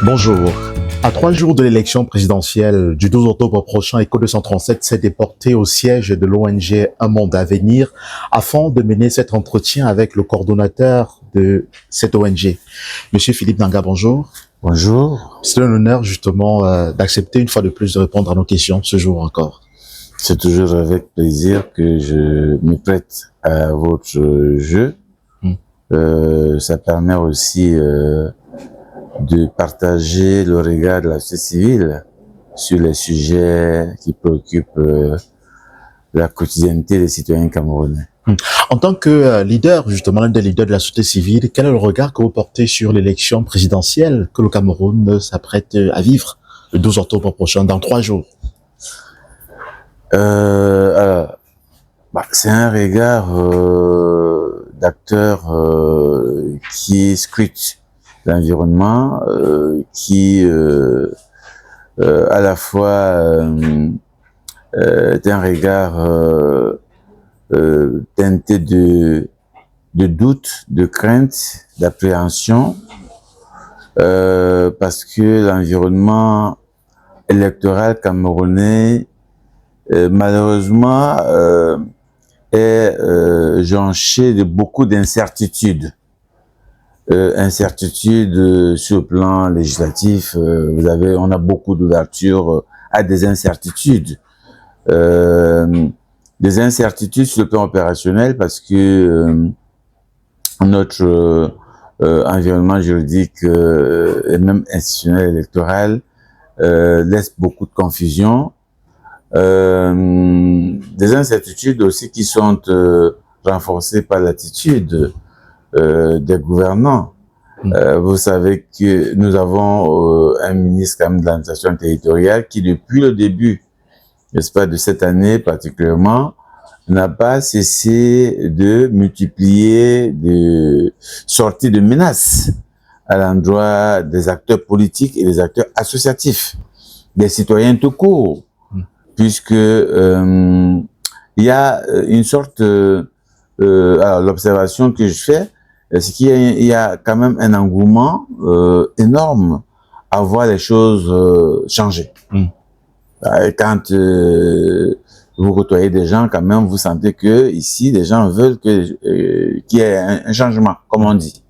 Bonjour. À 3 jours de l'élection présidentielle du 12 octobre prochain, ECHO 237 s'est déporté au siège de l'ONG Un Monde à Venir afin de mener cet entretien avec le coordonnateur de cette ONG. Monsieur Philippe Nanga, bonjour. Bonjour. C'est un honneur justement d'accepter une fois de plus de répondre à nos questions ce jour encore. C'est toujours avec plaisir que je me prête à votre jeu. Ça permet aussi de partager le regard de la société civile sur les sujets qui préoccupent la quotidienneté des citoyens camerounais. En tant que leader, justement, l'un des leaders de la société civile, quel est le regard que vous portez sur l'élection présidentielle que le Cameroun s'apprête à vivre le 12 octobre prochain, dans 3 jours? C'est un regard d'acteur qui scrute l'environnement, qui à la fois est un regard teinté de doute, de crainte, d'appréhension, parce que l'environnement électoral camerounais malheureusement est jonché de beaucoup d'incertitudes. Incertitudes sur le plan législatif, on a beaucoup d'ouverture à des incertitudes. Des incertitudes sur le plan opérationnel parce que notre environnement juridique et même institutionnel électoral laisse beaucoup de confusion. Des incertitudes aussi qui sont renforcées par l'attitude des gouvernants. Vous savez que nous avons un ministre quand même de l'administration territoriale qui depuis le début, n'est-ce pas, de cette année particulièrement, n'a pas cessé de multiplier des sorties de menaces à l'endroit des acteurs politiques et des acteurs associatifs, des citoyens tout court, puisque il y a une sorte alors l'observation que je fais, c'est qu'il y a quand même un engouement énorme à voir les choses changer. Quand vous côtoyez des gens, quand même, vous sentez que ici, les gens veulent qu'il y ait un changement, comme on dit.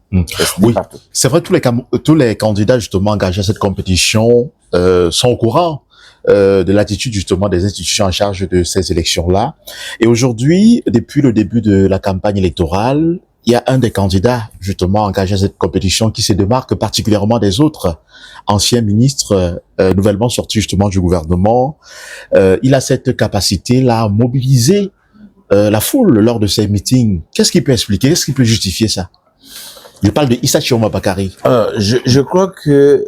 Oui, c'est vrai, tous les candidats justement engagés à cette compétition sont au courant de l'attitude justement des institutions en charge de ces élections-là. Et aujourd'hui, depuis le début de la campagne électorale, il y a un des candidats justement engagés à cette compétition qui se démarque particulièrement des autres anciens ministres nouvellement sortis justement du gouvernement. Il a cette capacité-là à mobiliser la foule lors de ses meetings. Qu'est-ce qui peut expliquer, qu'est-ce qui peut justifier ça? Je parle de Issa Chioma Bakary. Je crois que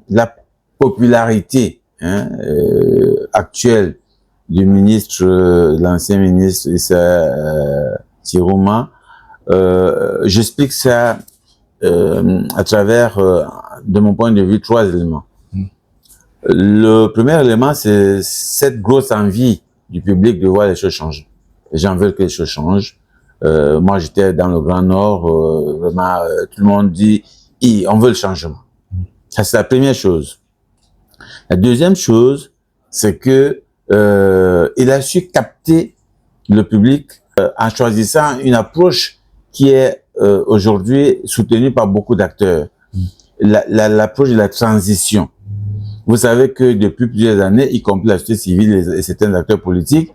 la popularité actuelle du ministre, l'ancien ministre Issa Chioma, j'explique ça à travers, de mon point de vue, 3 éléments. Le premier élément, c'est cette grosse envie du public de voir les choses changer. Les gens veulent que les choses changent. Moi, j'étais dans le Grand Nord, vraiment, tout le monde dit, on veut le changement. Ça, c'est la première chose. La deuxième chose, c'est que il a su capter le public en choisissant une approche qui est aujourd'hui soutenue par beaucoup d'acteurs. L'approche de la transition. Vous savez que depuis plusieurs années, y compris la société civile et certains acteurs politiques,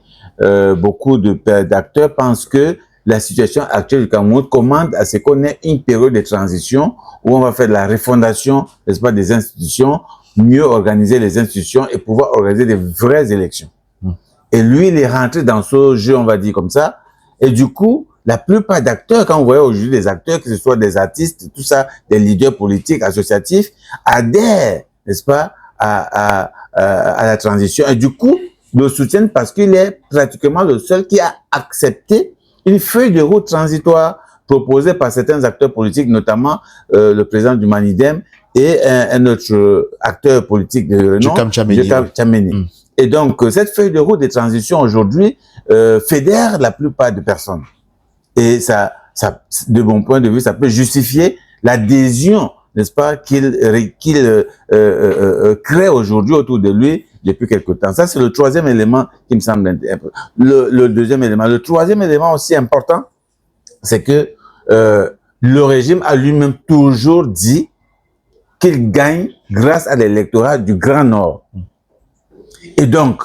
beaucoup d'acteurs pensent que la situation actuelle du Cameroun commande à ce qu'on ait une période de transition où on va faire de la refondation, n'est-ce pas, des institutions, mieux organiser les institutions et pouvoir organiser des vraies élections. Et lui, il est rentré dans ce jeu, on va dire comme ça. Et du coup, la plupart d'acteurs, quand vous voyez aujourd'hui des acteurs, que ce soit des artistes, tout ça, des leaders politiques, associatifs, adhèrent, n'est-ce pas, à la transition. Et du coup, le soutiennent parce qu'il est pratiquement le seul qui a accepté une feuille de route transitoire proposée par certains acteurs politiques, notamment le président du Manidem et un autre acteur politique de renom, Djokam Tchameni. Et donc, cette feuille de route de transition aujourd'hui fédère la plupart des personnes. Et ça, de mon point de vue, ça peut justifier l'adhésion n'est-ce pas, qu'il crée aujourd'hui autour de lui depuis quelque temps. Ça, c'est le troisième élément qui me semble important. Le deuxième élément. Le troisième élément aussi important, c'est que le régime a lui-même toujours dit qu'il gagne grâce à l'électorat du Grand Nord. Et donc,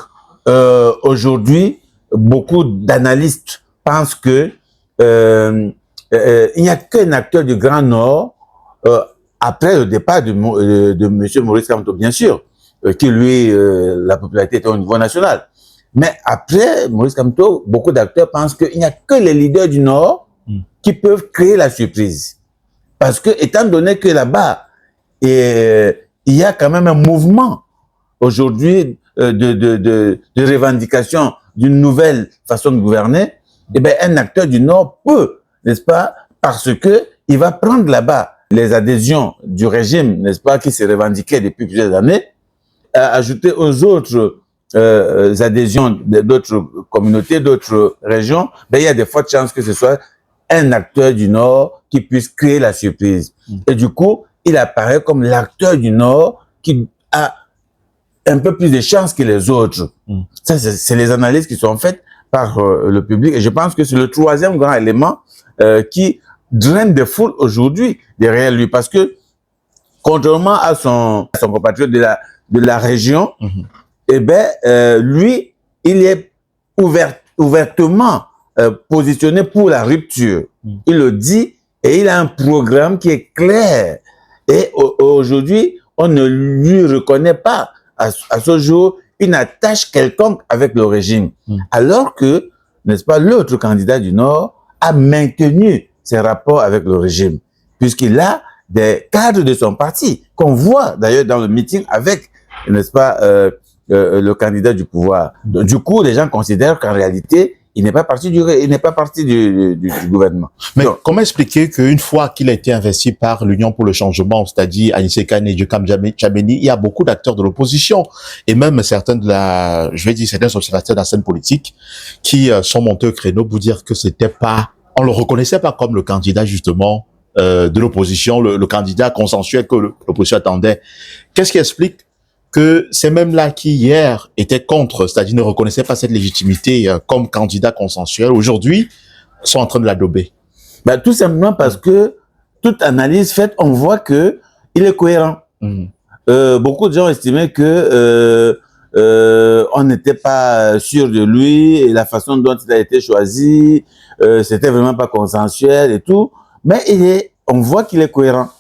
aujourd'hui, beaucoup d'analystes pensent que il n'y a qu'un acteur du Grand Nord, après le départ de M. Maurice Kamto, bien sûr, qui lui, la popularité était au niveau national. Mais après Maurice Kamto, beaucoup d'acteurs pensent qu'il n'y a que les leaders du Nord qui peuvent créer la surprise. Parce que, étant donné que là-bas, il y a quand même un mouvement aujourd'hui de revendication d'une nouvelle façon de gouverner, eh bien, un acteur du Nord peut, n'est-ce pas, parce que il va prendre là-bas les adhésions du régime, n'est-ce pas, qui s'est revendiqué depuis plusieurs années, ajouter aux autres adhésions d'autres communautés, d'autres régions, ben, il y a de fortes chances que ce soit un acteur du Nord qui puisse créer la surprise. Et du coup, il apparaît comme l'acteur du Nord qui a un peu plus de chances que les autres. Ça, c'est les analyses qui sont faites par le public. Et je pense que c'est le troisième grand élément qui draine des foules aujourd'hui derrière lui. Parce que, contrairement à son compatriote de la région, eh ben, lui, il est ouvertement positionné pour la rupture. Il le dit et il a un programme qui est clair. Et aujourd'hui, on ne lui reconnaît pas à ce jour une attache quelconque avec le régime. Alors que, n'est-ce pas, l'autre candidat du Nord a maintenu ses rapports avec le régime, puisqu'il a des cadres de son parti, qu'on voit d'ailleurs dans le meeting avec, n'est-ce pas, le candidat du pouvoir. Du coup, les gens considèrent qu'en réalité, il n'est pas parti du gouvernement. Mais donc, comment expliquer qu'une fois qu'il a été investi par l'Union pour le changement, c'est-à-dire Anissé Kane et Djokam Djameni, il y a beaucoup d'acteurs de l'opposition et même certains certains observateurs de la scène politique qui sont montés au créneau pour dire que on le reconnaissait pas comme le candidat justement de l'opposition, le candidat consensuel que l'opposition attendait. Qu'est-ce qui explique que ces mêmes-là qui hier étaient contre, c'est-à-dire ne reconnaissaient pas cette légitimité comme candidat consensuel, aujourd'hui sont en train de l'adober? Ben, tout simplement parce que toute analyse faite, on voit que il est cohérent. Beaucoup de gens estimaient que on n'était pas sûr de lui et la façon dont il a été choisi, c'était vraiment pas consensuel et tout. Mais on voit qu'il est cohérent.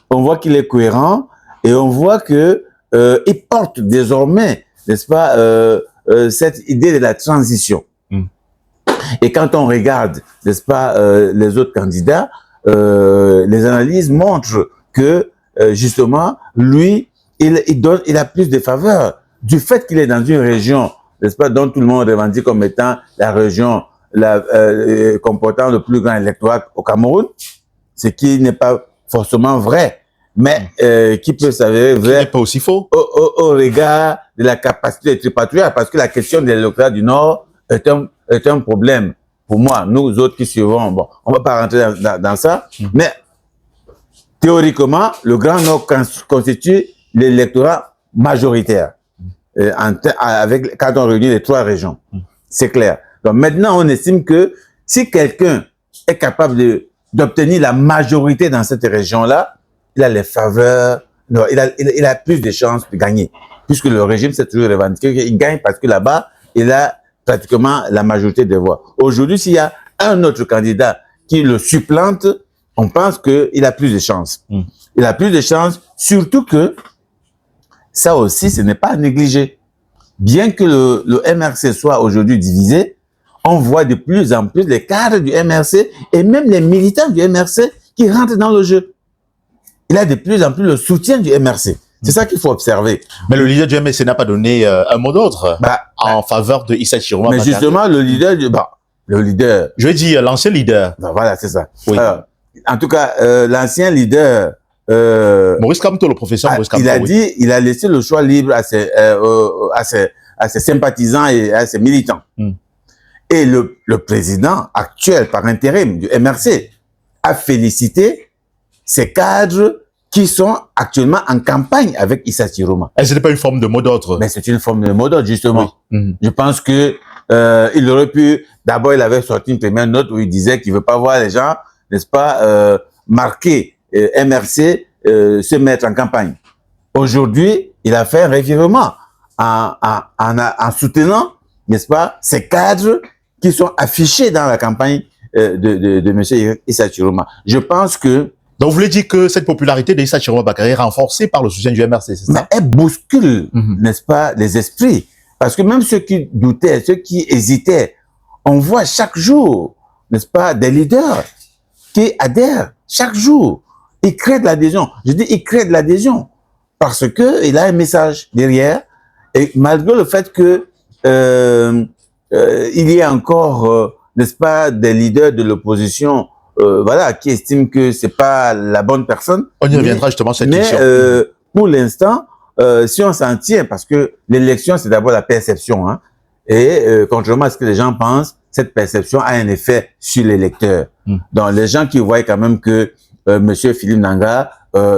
On voit qu'il est cohérent et on voit que il porte désormais, n'est-ce pas, cette idée de la transition. Et quand on regarde, n'est-ce pas, les autres candidats, les analyses montrent que justement, lui, il a plus de faveur du fait qu'il est dans une région, n'est-ce pas, dont tout le monde revendique comme étant la région comportant le plus grand électorat au Cameroun, ce qui n'est pas forcément vrai. Mais qui peut s'avérer vrai, n'est pas aussi faux au regard de la capacité des tripatouillards, parce que la question de l'électorat du Nord est un problème pour moi, nous autres qui suivons. Bon, on va pas rentrer dans ça, mais théoriquement, le Grand Nord constitue l'électorat majoritaire quand on réunit les trois régions. C'est clair. Donc maintenant, on estime que si quelqu'un est capable d'obtenir la majorité dans cette région-là, il a les faveurs, non, il a plus de chances de gagner. Puisque le régime s'est toujours revendiqué qu'il gagne parce que là-bas, il a pratiquement la majorité des voix. Aujourd'hui, s'il y a un autre candidat qui le supplante, on pense qu'il a plus de chances. Il a plus de chances, surtout que ça aussi, ce n'est pas à négliger. Bien que le MRC soit aujourd'hui divisé, on voit de plus en plus les cadres du MRC et même les militants du MRC qui rentrent dans le jeu. Il a de plus en plus le soutien du MRC. C'est ça qu'il faut observer. Mais le leader du MRC n'a pas donné un mot d'ordre en faveur de Issa Chiroma. Mais justement, le leader, je veux dire l'ancien leader. Voilà, c'est ça. Oui. En tout cas, l'ancien leader, Maurice Kamto, le professeur Maurice Kamto. Il a dit, il a laissé le choix libre à ses sympathisants et à ses militants. Et le président actuel, par intérim du MRC, a félicité ces cadres qui sont actuellement en campagne avec Issa Chiroma. Et ce n'est pas une forme de mot d'ordre. Mais c'est une forme de mot d'ordre, justement. Oui. Je pense que il aurait pu... D'abord, il avait sorti une première note où il disait qu'il veut pas voir les gens, n'est-ce pas, marquer MRC se mettre en campagne. Aujourd'hui, il a fait un revirement en soutenant, n'est-ce pas, ces cadres qui sont affichés dans la campagne de M. Issa Chiroma. Je pense que... Donc, vous voulez dire que cette popularité d'Issa Chiroma Bakary est renforcée par le soutien du MRC, c'est ça? Mais elle bouscule, n'est-ce pas, les esprits. Parce que même ceux qui doutaient, ceux qui hésitaient, on voit chaque jour, n'est-ce pas, des leaders qui adhèrent chaque jour. Ils créent de l'adhésion. Je dis, ils créent de l'adhésion parce que il a un message derrière. Et malgré le fait que il y a encore, n'est-ce pas, des leaders de l'opposition, voilà, qui estiment que c'est pas la bonne personne. On y reviendra justement sur cette question. Mais pour l'instant, si on s'en tient, parce que l'élection, c'est d'abord la perception, hein, et contrairement à ce que les gens pensent, cette perception a un effet sur l'électeur. Donc, les gens qui voient quand même que Monsieur Philippe Nanga,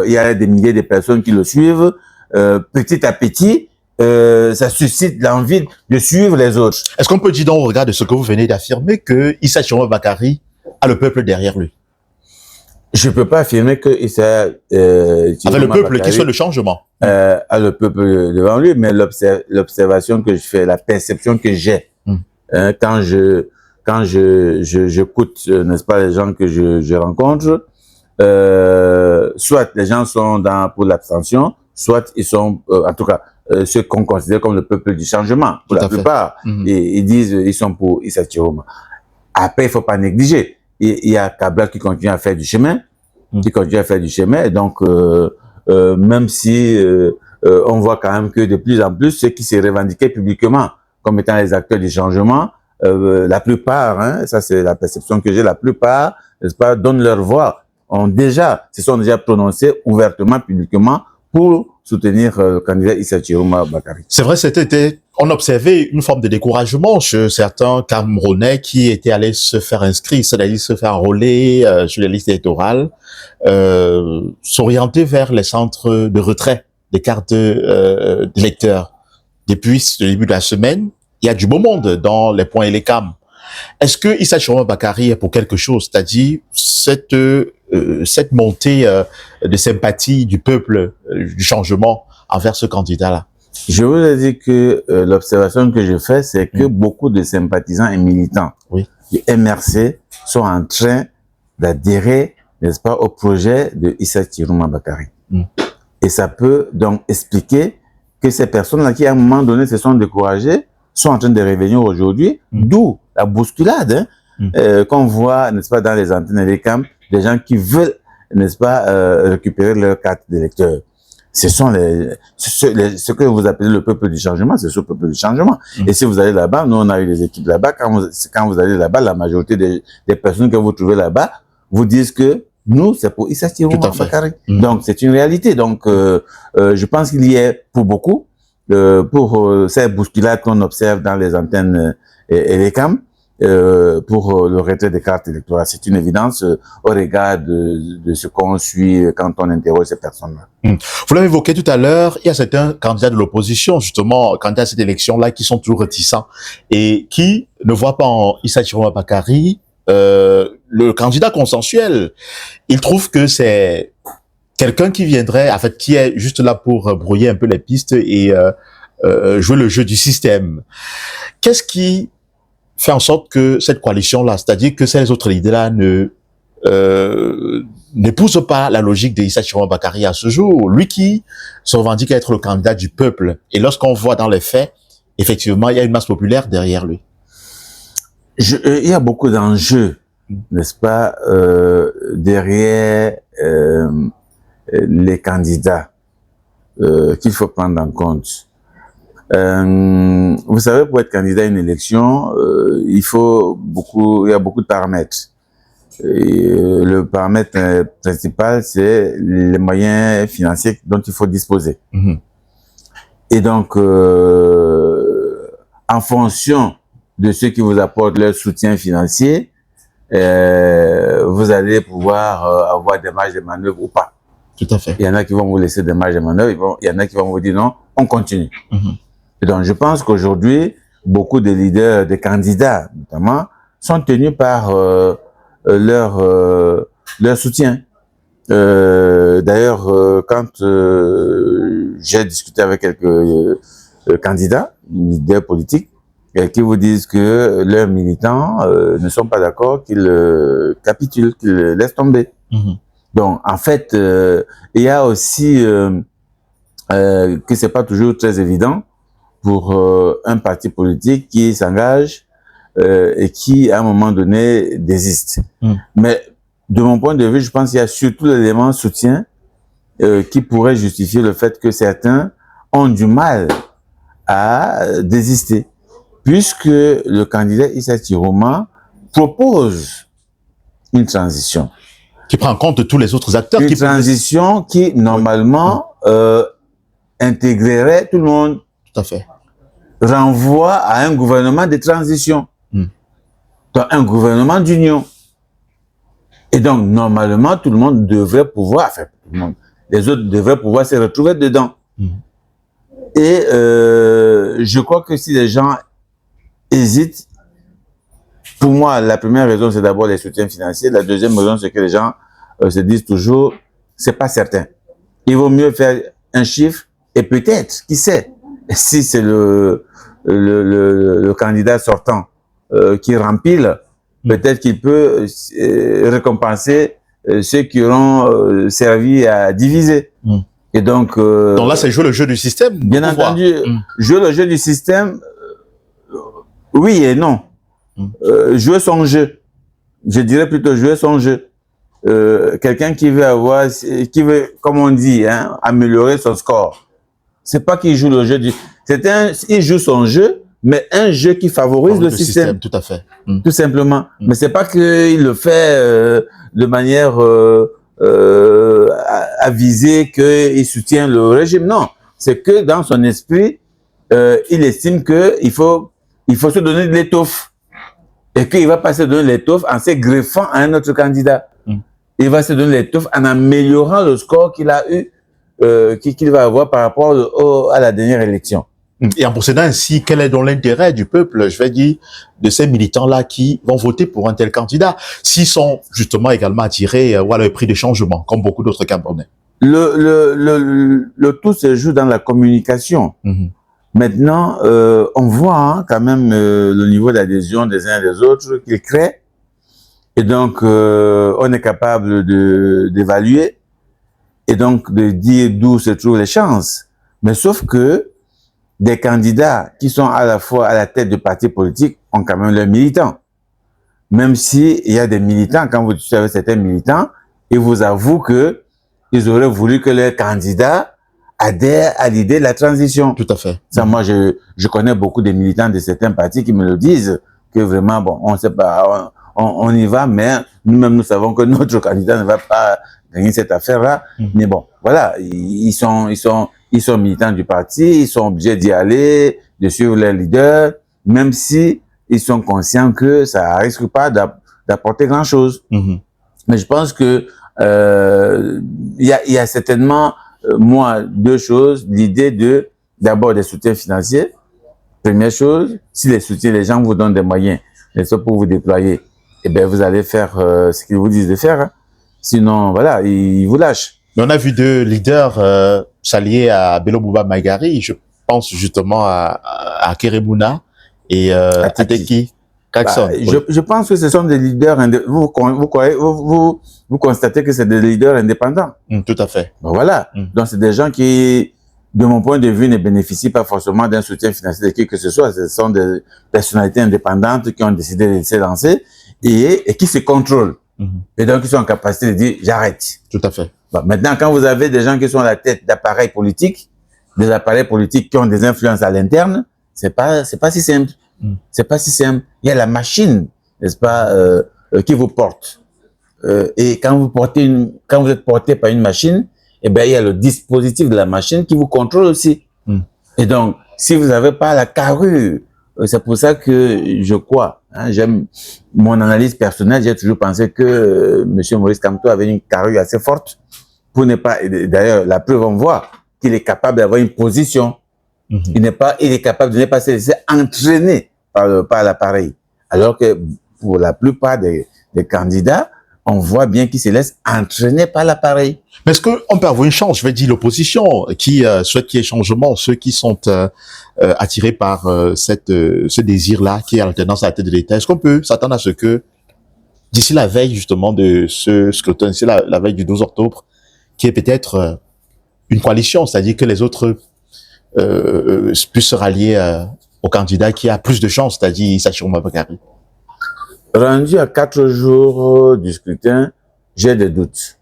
il y a des milliers de personnes qui le suivent, petit à petit, ça suscite l'envie de suivre les autres. Est-ce qu'on peut dire donc, au regard de ce que vous venez d'affirmer, que Issa Chiroma Bakary a le peuple derrière lui? Je peux pas affirmer que Issa avec le peuple Bakary, qui soit le changement. a le peuple devant lui, mais l'observation que je fais, la perception que j'ai, quand j'écoute, n'est-ce pas, les gens que je rencontre, soit les gens sont pour l'abstention, soit ils sont, en tout cas, ceux qu'on considère comme le peuple du changement. Pour la plupart, ils disent ils sont pour Issa Chiroma. Après, il faut pas négliger. Il y a Kabla qui continue à faire du chemin, et donc même si on voit quand même que de plus en plus ceux qui se revendiquaient publiquement comme étant les acteurs du changement, la plupart, hein, ça c'est la perception que j'ai, la plupart, n'est-ce pas, donnent leur voix, se sont déjà prononcés ouvertement, publiquement, pour soutenir le candidat Issa Chiroma Bakary. C'est vrai, on observait une forme de découragement chez certains Camerounais qui étaient allés se faire inscrire, c'est-à-dire se faire enrôler sur les listes électorales, s'orienter vers les centres de retrait des cartes d'électeurs. Depuis le début de la semaine, il y a du beau monde dans les points et les cams. Est-ce que Issa Chiroma Bakary est pour quelque chose, c'est-à-dire cette montée de sympathie du peuple, du changement envers ce candidat-là? Je vous ai dit que l'observation que je fais, c'est que beaucoup de sympathisants et militants du MRC sont en train d'adhérer, n'est-ce pas, au projet de Issa Chiroma Bakary. Et ça peut donc expliquer que ces personnes-là qui à un moment donné se sont découragées sont en train de revenir aujourd'hui, d'où la bousculade qu'on voit, n'est-ce pas, dans les antennes et les cams, des gens qui veulent, n'est-ce pas, récupérer leur carte d'électeur. Ce sont ce que vous appelez le peuple du changement, c'est ce peuple du changement. Et si vous allez là-bas, nous on a eu des équipes là-bas, quand vous allez là-bas, la majorité des personnes que vous trouvez là-bas vous disent que nous, c'est pour Issa Chiroma Bakary. Donc c'est une réalité. Donc je pense qu'il y est pour beaucoup, pour ces bousculades qu'on observe dans les antennes et les cams, pour le retrait des cartes électorales. C'est une évidence au regard de ce qu'on suit quand on interroge ces personnes-là. Vous l'avez évoqué tout à l'heure, il y a certains candidats de l'opposition, justement, candidats à cette élection-là, qui sont toujours réticents et qui ne voient pas en Issa Chiroma Bakary le candidat consensuel. Ils trouvent que c'est quelqu'un qui viendrait, en fait, qui est juste là pour brouiller un peu les pistes et jouer le jeu du système. Qu'est-ce qui fait en sorte que cette coalition-là, c'est-à-dire que ces autres leaders-là n'épousent pas la logique d'Issa Chiroma Bakary à ce jour, lui qui se revendique être le candidat du peuple. Et lorsqu'on voit dans les faits, effectivement, il y a une masse populaire derrière lui. Il y a beaucoup d'enjeux, n'est-ce pas, derrière les candidats qu'il faut prendre en compte. Vous savez, pour être candidat à une élection, il y a beaucoup de paramètres. Et le paramètre principal, c'est les moyens financiers dont il faut disposer. Et donc, en fonction de ceux qui vous apportent leur soutien financier, vous allez pouvoir avoir des marges de manœuvre ou pas. Tout à fait. Il y en a qui vont vous laisser des marges de manœuvre, il y en a qui vont vous dire non, on continue. Et donc, je pense qu'aujourd'hui, beaucoup de leaders, des candidats notamment, sont tenus par leur soutien. D'ailleurs, quand j'ai discuté avec quelques candidats, leaders politiques, qui vous disent que leurs militants ne sont pas d'accord, qu'ils capitulent, qu'ils laissent tomber. Donc, en fait, il y a aussi que c'est pas toujours très évident pour un parti politique qui s'engage et qui, à un moment donné, désiste. Mais de mon point de vue, je pense qu'il y a surtout l'élément soutien qui pourrait justifier le fait que certains ont du mal à désister, puisque le candidat Issa Chiroma propose une transition. Qui prend en compte tous les autres acteurs. Une transition qui, normalement, intégrerait tout le monde. Tout à fait. Renvoie à un gouvernement de transition. Donc, un gouvernement d'union. Et donc, normalement, tout le monde devrait pouvoir, enfin, tout le monde, les autres devraient pouvoir se retrouver dedans. Et je crois que si les gens hésitent, pour moi, la première raison, c'est d'abord les soutiens financiers. La deuxième raison, c'est que les gens se disent toujours, c'est pas certain. Il vaut mieux faire un chiffre et peut-être, qui sait, si c'est le candidat sortant qui rempile, peut-être qu'il peut récompenser ceux qui auront servi à diviser. Et donc là, c'est jouer le jeu du système. Bien entendu, jouer le jeu du système, oui et non. Jouer son jeu. Je dirais plutôt jouer son jeu. Quelqu'un qui veut, comme on dit, hein, améliorer son score. C'est pas qu'il joue le jeu il joue son jeu, mais un jeu qui favorise le système. Tout à fait. Tout simplement. Mais c'est pas qu'il le fait de manière avisée qu'il soutient le régime. Non. C'est que dans son esprit, il estime qu'il faut se donner de l'étoffe. Et qu'il va pas se donner l'étoffe en se greffant à un autre candidat. Il va se donner l'étoffe en améliorant le score qu'il a eu, qu'il va avoir par rapport à la dernière élection. Et en procédant ainsi, quel est donc l'intérêt du peuple, je vais dire, de ces militants-là qui vont voter pour un tel candidat, s'ils sont justement également attirés à le prix des changements, comme beaucoup d'autres Camerounais? Le tout se joue dans la communication. Maintenant, on voit quand même le niveau d'adhésion des uns et des autres qu'il crée. Et donc, on est capable d'évaluer et donc de dire d'où se trouvent les chances. Mais sauf que des candidats qui sont à la fois à la tête de partis politiques ont quand même leurs militants. Même si il y a des militants, quand vous discutez avec certains militants, ils vous avouent que ils auraient voulu que leurs candidats adhèrent à l'idée de la transition. Tout à fait. Ça, moi, je connais beaucoup de militants de certains partis qui me le disent, que vraiment, bon, on sait pas, on y va, mais nous-mêmes, nous savons que notre candidat ne va pas gagner cette affaire-là. Mais bon, voilà, ils sont militants du parti, ils sont obligés d'y aller, de suivre leur leader, même si ils sont conscients que ça risque pas d'apporter grand-chose. Mais je pense que il y a certainement moi, deux choses. L'idée d'abord des soutiens financiers. Première chose, si les gens vous donnent des moyens, pour vous déployer, eh bien, vous allez faire ce qu'ils vous disent de faire. Hein. Sinon, voilà, ils vous lâchent. Mais on a vu deux leaders s'allier à Bello Bouba Maïgari. Je pense justement à Keremouna et à Teki Kakson. Je pense que ce sont des leaders vous constatez que c'est des leaders indépendants. Tout à fait. Ben voilà. Donc, c'est des gens qui, de mon point de vue, ne bénéficient pas forcément d'un soutien financier de qui que ce soit. Ce sont des personnalités indépendantes qui ont décidé de se lancer et qui se contrôlent. Et donc, ils sont en capacité de dire, j'arrête. Tout à fait. Bon, maintenant, quand vous avez des gens qui sont à la tête d'appareils politiques, des appareils politiques qui ont des influences à l'interne, c'est pas si simple. C'est pas si simple. Il y a la machine, n'est-ce pas, qui vous porte. Et quand vous êtes porté par une machine, eh ben, il y a le dispositif de la machine qui vous contrôle aussi. Et donc, si vous n'avez pas la carrure, c'est pour ça que je crois, hein, j'aime mon analyse personnelle, j'ai toujours pensé que M. Maurice Kamto avait une carrure assez forte pour ne pas, d'ailleurs, la preuve, on voit qu'il est capable d'avoir une position. Il est capable de ne pas se laisser entraîner par l'appareil. Alors que pour la plupart des candidats, on voit bien qu'ils se laissent entraîner par l'appareil. Mais est-ce qu'on peut avoir une chance, je vais dire l'opposition, qui souhaite qu'il y ait changement, ceux qui sont attirés par ce désir-là, qui est alternance à la tête de l'État, est-ce qu'on peut s'attendre à ce que, d'ici la veille justement de ce scrutin, d'ici la veille du 12 octobre, qu'il y ait peut-être une coalition, c'est-à-dire que les autres puissent se rallier au candidat qui a plus de chance, c'est-à-dire Issa Chiroma Bakary? Rendu à 4 jours du scrutin, j'ai des doutes.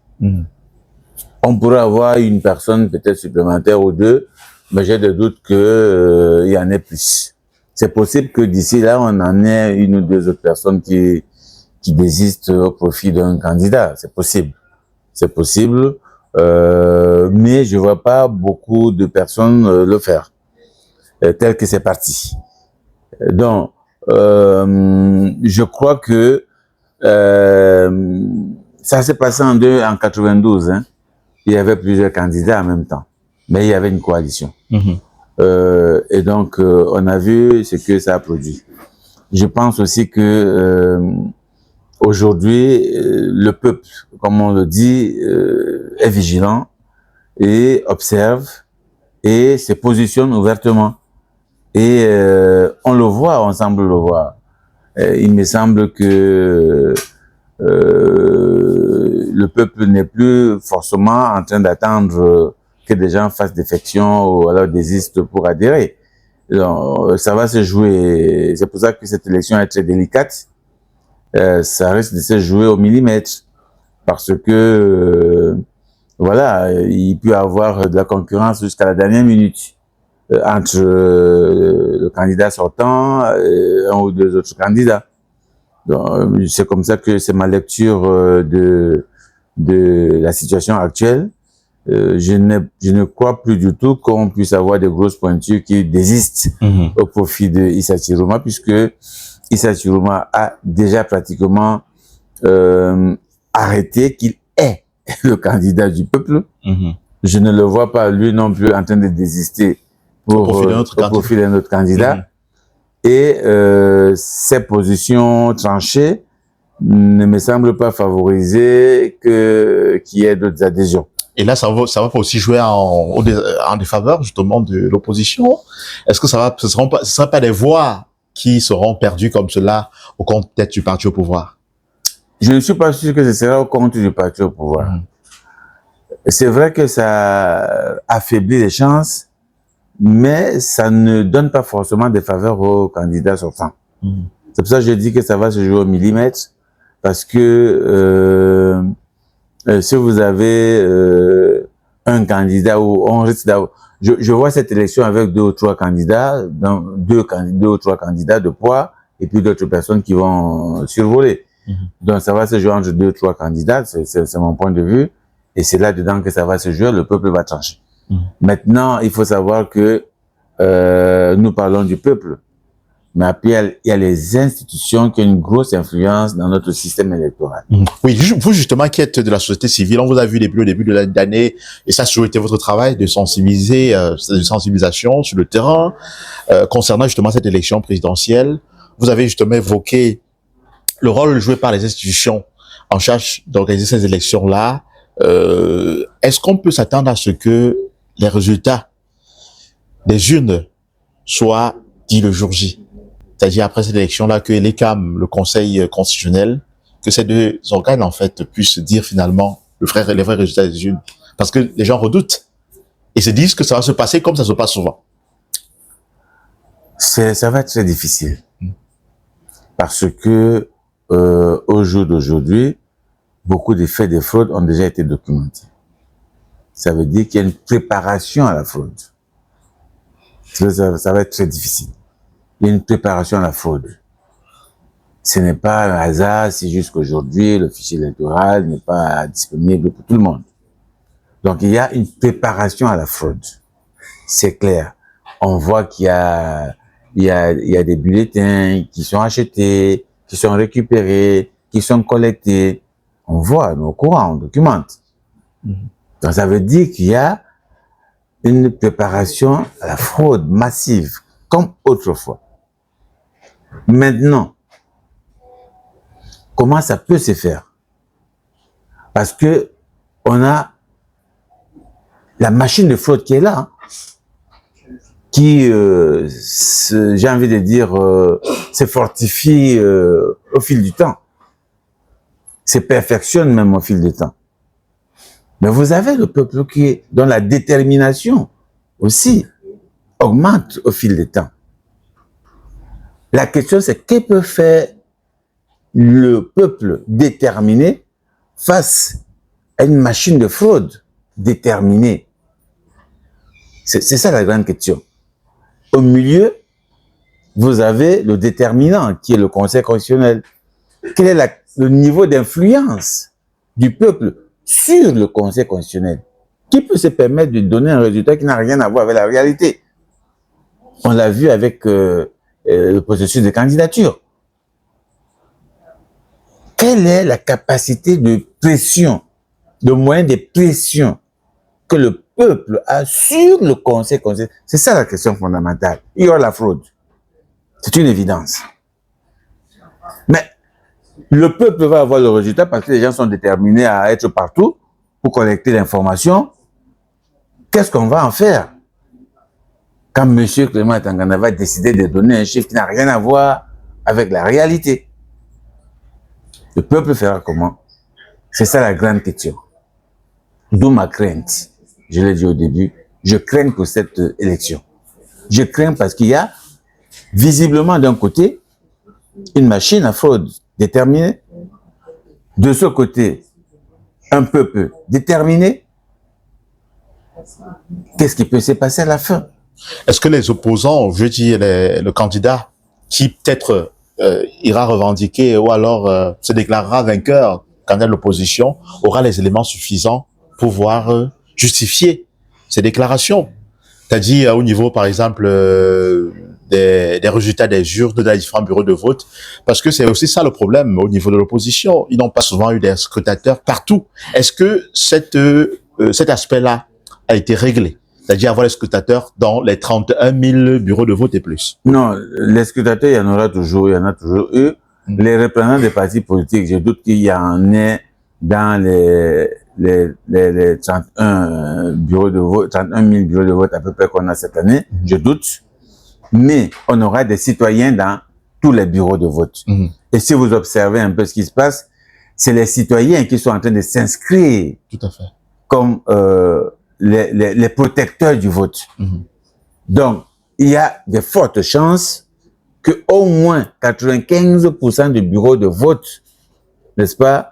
On pourrait avoir une personne peut-être supplémentaire ou deux, mais j'ai des doutes qu'il y en ait plus. C'est possible que d'ici là, on en ait une ou deux autres personnes qui désistent au profit d'un candidat. C'est possible. C'est possible. Mais je vois pas beaucoup de personnes le faire. Tel que c'est parti. Donc, je crois que ça s'est passé en 92. Hein. Il y avait plusieurs candidats en même temps, mais il y avait une coalition. Et donc, on a vu ce que ça a produit. Je pense aussi que aujourd'hui, le peuple, comme on le dit, est vigilant et observe et se positionne ouvertement. Et on le voit, on semble le voir. Il me semble que le peuple n'est plus forcément en train d'attendre que des gens fassent défection ou alors désistent pour adhérer. Donc, ça va se jouer. C'est pour ça que cette élection est très délicate. Ça risque de se jouer au millimètre parce que voilà, il peut y avoir de la concurrence jusqu'à la dernière minute. Entre le candidat sortant et un ou deux autres candidats. Donc, c'est comme ça que c'est ma lecture de la situation actuelle. Je ne crois plus du tout qu'on puisse avoir des grosses pointures qui désistent au profit de Issa Chiroma, puisque Issa Chiroma a déjà pratiquement arrêté qu'il est le candidat du peuple. Je ne le vois pas, lui non plus, en train de désister au profit d'un autre candidat. Et ces positions tranchées ne me semblent pas favoriser qu'il y ait d'autres adhésions. Et là, ça va pas aussi jouer en défaveur justement de l'opposition. Est-ce que ce sera pas des voix qui seront perdues comme cela au compte peut-être du parti au pouvoir? Je ne suis pas sûr que ce sera au compte du parti au pouvoir. C'est vrai que ça affaiblit les chances, mais ça ne donne pas forcément des faveurs aux candidats sortants. C'est pour ça que je dis que ça va se jouer au millimètre, parce que si vous avez un candidat où on risque d'avoir... Je vois cette élection avec deux ou trois candidats, deux ou trois candidats de poids, et puis d'autres personnes qui vont survoler. Donc ça va se jouer entre deux ou trois candidats, c'est mon point de vue, et c'est là-dedans que ça va se jouer, le peuple va trancher. Maintenant, il faut savoir que nous parlons du peuple, mais après, il y a les institutions qui ont une grosse influence dans notre système électoral. Oui, vous justement qui êtes de la société civile, on vous a vu depuis le début de l'année, et ça a toujours été votre travail de sensibilisation sur le terrain, concernant justement cette élection présidentielle. Vous avez justement évoqué le rôle joué par les institutions en charge d'organiser ces élections-là. Est-ce qu'on peut s'attendre à ce que les résultats des urnes soient dits le jour J? C'est-à-dire après cette élection-là, que l'ECAM, le Conseil constitutionnel, que ces deux organes, en fait, puissent dire finalement les vrais résultats des urnes. Parce que les gens redoutent et se disent que ça va se passer comme ça se passe souvent. Ça va être très difficile. Parce que au jour d'aujourd'hui, beaucoup de faits de fraude ont déjà été documentés. Ça veut dire qu'il y a une préparation à la fraude. Ça va être très difficile. Il y a une préparation à la fraude. Ce n'est pas un hasard si jusqu'aujourd'hui le fichier électoral n'est pas disponible pour tout le monde. Donc il y a une préparation à la fraude. C'est clair. On voit qu'il y a des bulletins qui sont achetés, qui sont récupérés, qui sont collectés. On voit, on est au courant, on documente. Donc, ça veut dire qu'il y a une préparation à la fraude massive, comme autrefois. Maintenant, comment ça peut se faire? Parce que on a la machine de fraude qui est là, hein, qui, j'ai envie de dire, se fortifie au fil du temps, se perfectionne même au fil du temps. Mais vous avez le peuple qui est dont la détermination aussi augmente au fil du temps. La question, c'est que peut faire le peuple déterminé face à une machine de fraude déterminée? C'est ça la grande question. Au milieu, vous avez le déterminant qui est le Conseil constitutionnel. Quel est le niveau d'influence du peuple sur le Conseil constitutionnel? Qui peut se permettre de donner un résultat qui n'a rien à voir avec la réalité? On l'a vu avec le processus de candidature. Quelle est la capacité de pression, de moyen de pression que le peuple a sur le Conseil constitutionnel? C'est ça la question fondamentale. Il y aura la fraude. C'est une évidence. Mais le peuple va avoir le résultat parce que les gens sont déterminés à être partout pour collecter l'information. Qu'est-ce qu'on va en faire quand M. Clément Tangana va décider de donner un chiffre qui n'a rien à voir avec la réalité? Le peuple fera comment? C'est ça la grande question. D'où ma crainte. Je l'ai dit au début, je crains pour cette élection. Je crains parce qu'il y a visiblement d'un côté une machine à fraude déterminée, de ce côté un peuple déterminé. Qu'est-ce qui peut se passer à la fin? Est-ce que les opposants, je dis le candidat qui peut-être ira revendiquer ou alors se déclarera vainqueur, candidat de l'opposition, aura les éléments suffisants pour pouvoir justifier ces déclarations? C'est-à-dire au niveau, par exemple, des résultats des urnes, des différents bureaux de vote, parce que c'est aussi ça le problème au niveau de l'opposition. Ils n'ont pas souvent eu des scrutateurs partout. Est-ce que cet aspect-là a été réglé? C'est-à-dire avoir les scrutateurs dans les 31 000 bureaux de vote et plus? Non, les scrutateurs, il y en aura toujours, il y en a toujours eu. Les représentants des partis politiques, je doute qu'il y en ait dans les 31 bureaux de vote, 31 000 bureaux de vote à peu près qu'on a cette année, je doute. Mais on aura des citoyens dans tous les bureaux de vote. Et si vous observez un peu ce qui se passe, c'est les citoyens qui sont en train de s'inscrire comme les protecteurs du vote. Donc, il y a de fortes chances que au moins 95% des bureaux de vote, n'est-ce pas,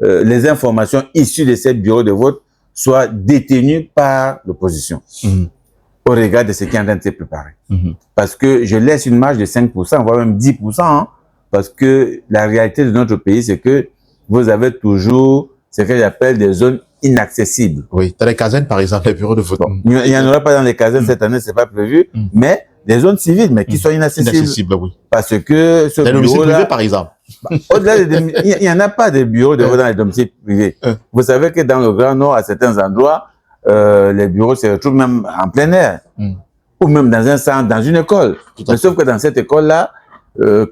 les informations issues de ces bureaux de vote soient détenues par l'opposition. Au regard de ce qui est en train de se préparer. Parce que je laisse une marge de 5%, voire même 10%, hein, parce que la réalité de notre pays, c'est que vous avez toujours ce que j'appelle des zones inaccessibles. Oui, dans les casernes, par exemple, les bureaux de vote. Bon, il n'y en aura pas dans les casernes cette année, c'est pas prévu, mais des zones civiles, mais qui sont inaccessibles. Inaccessibles, oui. Parce que ce bureau-là... Les domiciles privés, par exemple. Au-delà il n'y en a pas de bureaux de vote dans les domiciles privés. Vous savez que dans le Grand Nord, à certains endroits, les bureaux se retrouvent même en plein air, ou même dans un centre, dans une école. Mais sauf que dans cette école-là,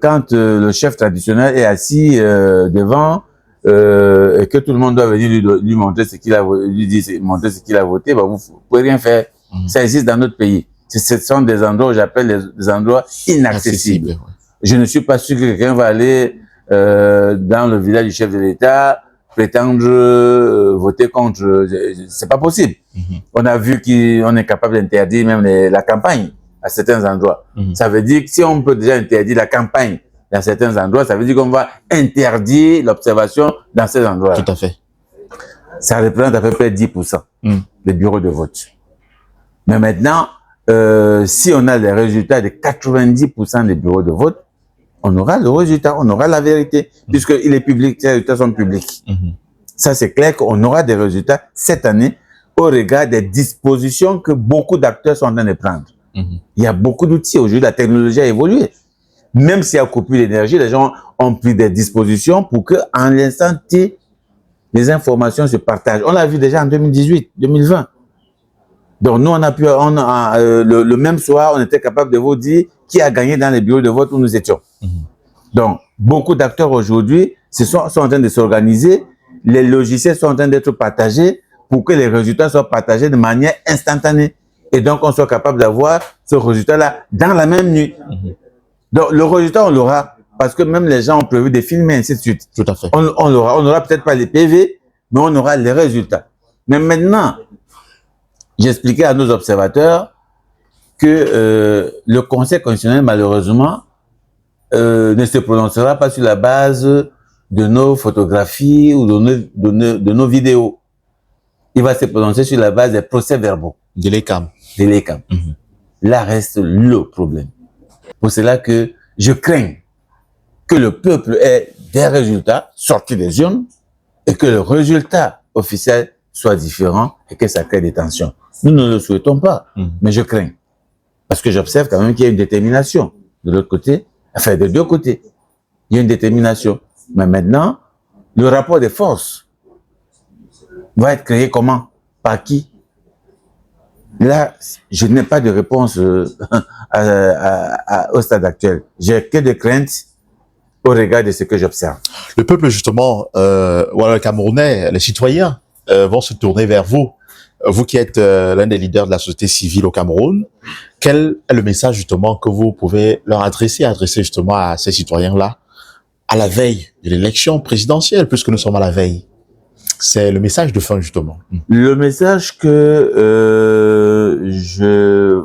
quand le chef traditionnel est assis devant et que tout le monde doit venir lui montrer ce qu'il a, montrer ce qu'il a voté, bah, vous ne pouvez rien faire. Ça existe dans notre pays. Ce sont des endroits, j'appelle des endroits inaccessibles. Ouais. Je ne suis pas sûr que quelqu'un va aller dans le village du chef de l'État prétendre voter contre. C'est pas possible. On a vu qu'on est capable d'interdire même la campagne à certains endroits. Ça veut dire que si on peut déjà interdire la campagne dans certains endroits, ça veut dire qu'on va interdire l'observation dans ces endroits. Tout à fait. Ça représente à peu près 10% des bureaux de vote. Mais maintenant, si on a les résultats de 90% des bureaux de vote, on aura le résultat, on aura la vérité, puisqu'il est public, ces résultats sont publics. Ça, c'est clair qu'on aura des résultats cette année au regard des dispositions que beaucoup d'acteurs sont en train de prendre. Il y a beaucoup d'outils. Aujourd'hui, la technologie a évolué. Même s'il y a coupure d'énergie, les gens ont pris des dispositions pour que, en l'instant T, les informations se partagent. On l'a vu déjà en 2018, 2020. Donc nous, on a pu, le même soir, on était capable de vous dire qui a gagné dans les bureaux de vote où nous étions. Donc, beaucoup d'acteurs aujourd'hui sont en train de s'organiser. Les logiciels sont en train d'être partagés pour que les résultats soient partagés de manière instantanée. Et donc, on soit capable d'avoir ce résultat-là dans la même nuit. Donc, le résultat, on l'aura parce que même les gens ont prévu de filmer, ainsi de suite. Tout à fait. On l'aura. On n'aura peut-être pas les PV, mais on aura les résultats. Mais maintenant, j'expliquais à nos observateurs que le Conseil constitutionnel, malheureusement, ne se prononcera pas sur la base de nos photographies ou de nos vidéos. Il va se prononcer sur la base des procès-verbaux. De l'ECAM. De l'ECAM. Là reste le problème. Pour cela que je crains que le peuple ait des résultats sortis des urnes et que le résultat officiel soit différent et que ça crée des tensions. Nous ne le souhaitons pas, mais je crains. Parce que j'observe quand même qu'il y a une détermination de l'autre côté, enfin des deux côtés. Il y a une détermination. Mais maintenant, le rapport des forces va être créé comment? Par qui? Là, je n'ai pas de réponse au stade actuel. J'ai que des craintes au regard de ce que j'observe. Le peuple, justement, voilà, le Camerounais, les citoyens vont se tourner vers vous. Vous qui êtes l'un des leaders de la société civile au Cameroun, quel est le message justement que vous pouvez leur adresser justement à ces citoyens-là à la veille de l'élection présidentielle, puisque nous sommes à la veille? C'est le message de fin, justement. Le message que je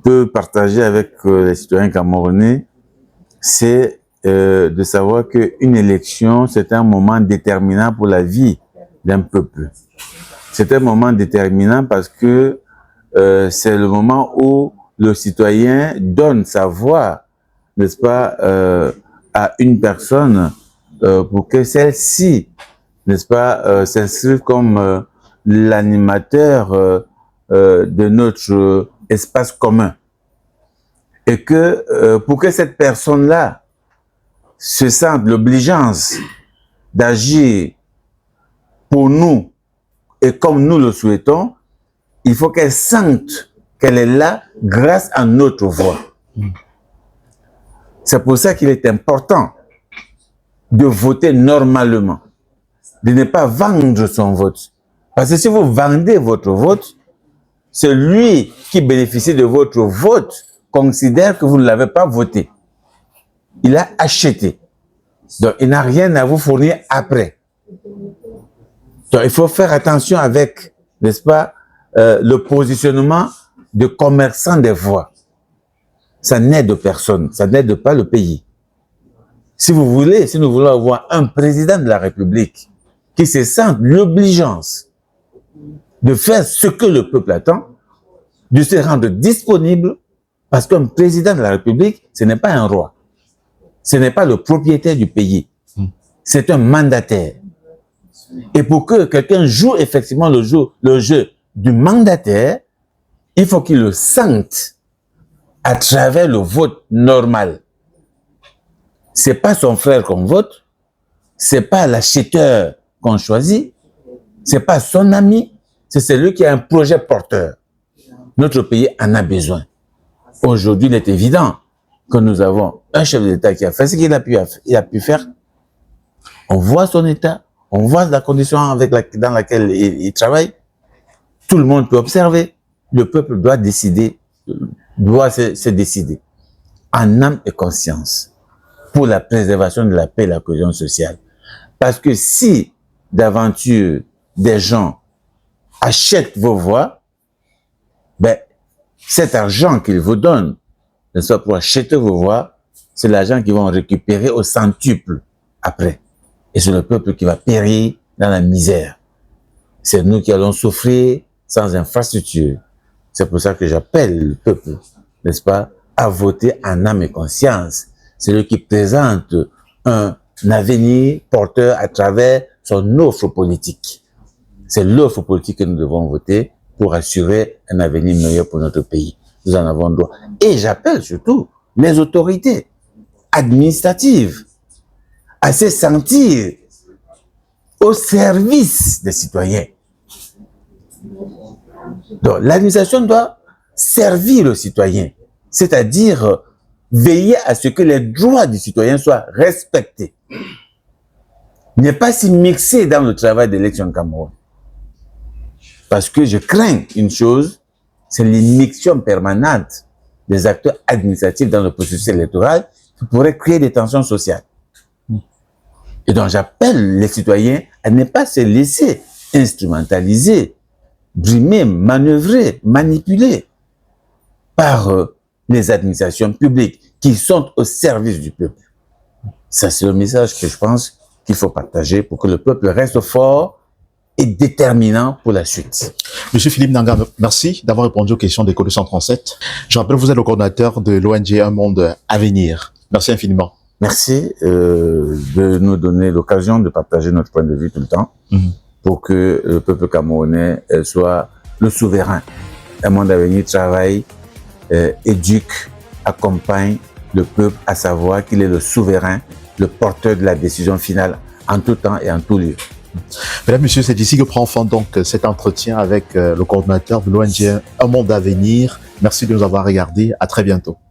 peux partager avec les citoyens camerounais, c'est de savoir qu'une élection, c'est un moment déterminant pour la vie d'un peuple. C'est un moment déterminant parce que c'est le moment où le citoyen donne sa voix, n'est-ce pas, à une personne pour que celle-ci, n'est-ce pas, s'inscrive comme l'animateur de notre espace commun. Et que pour que cette personne-là se sente l'obligeance d'agir pour nous et comme nous le souhaitons, il faut qu'elle sente qu'elle est là grâce à notre voix. C'est pour ça qu'il est important de voter normalement, de ne pas vendre son vote. Parce que si vous vendez votre vote, celui qui bénéficie de votre vote considère que vous ne l'avez pas voté. Il a acheté. Donc, il n'a rien à vous fournir après. Donc, il faut faire attention avec, n'est-ce pas, le positionnement de commerçants des voix. Ça n'aide personne, ça n'aide pas le pays. Si vous voulez, si nous voulons avoir un président de la République qui se sente l'obligeance de faire ce que le peuple attend, de se rendre disponible, parce qu'un président de la République, ce n'est pas un roi. Ce n'est pas le propriétaire du pays. C'est un mandataire. Et pour que quelqu'un joue effectivement le jeu du mandataire, il faut qu'il le sente à travers le vote normal. C'est pas son frère qu'on vote, c'est pas l'acheteur qu'on choisit, c'est pas son ami, c'est celui qui a un projet porteur. Notre pays en a besoin. Aujourd'hui, il est évident que nous avons un chef d'État qui a fait ce qu'il a pu faire. On voit son état, on voit la condition dans laquelle il travaille. Tout le monde peut observer. Le peuple doit décider, doit se décider en âme et conscience pour la préservation de la paix et la cohésion sociale. Parce que si d'aventure des gens achètent vos voix, ben, cet argent qu'ils vous donnent, ne soit pour acheter vos voix, c'est l'argent qu'ils vont récupérer au centuple après. Et c'est le peuple qui va périr dans la misère. C'est nous qui allons souffrir sans infrastructure. C'est pour ça que j'appelle le peuple, n'est-ce pas, à voter en âme et conscience. C'est lui qui présente un avenir porteur à travers son offre politique. C'est l'offre politique que nous devons voter pour assurer un avenir meilleur pour notre pays. Nous en avons droit. Et j'appelle surtout les autorités administratives à se sentir au service des citoyens. Donc, l'administration doit servir le citoyen, c'est-à-dire veiller à ce que les droits du citoyen soient respectés. Ne pas s'y mixer dans le travail d'élection Cameroun. Parce que je crains une chose, c'est l'immixtion permanente des acteurs administratifs dans le processus électoral qui pourrait créer des tensions sociales. Et donc j'appelle les citoyens à ne pas se laisser instrumentaliser, brimer, manœuvrer, manipuler par les administrations publiques qui sont au service du peuple. Ça, c'est le message que je pense qu'il faut partager pour que le peuple reste fort et déterminant pour la suite. Monsieur Philippe Nanga, merci d'avoir répondu aux questions d'Éco 237. Je rappelle, vous êtes le coordinateur de l'ONG Un Monde à Venir. Merci infiniment. Merci de nous donner l'occasion de partager notre point de vue tout le temps pour que le peuple camerounais soit le souverain. Un Monde à Venir travaille, éduque, accompagne le peuple à savoir qu'il est le souverain, le porteur de la décision finale en tout temps et en tout lieu. Mesdames, Messieurs, c'est ici que prend fin donc cet entretien avec le coordinateur de l'ONG Un Monde à Venir. Merci de nous avoir regardés. À très bientôt.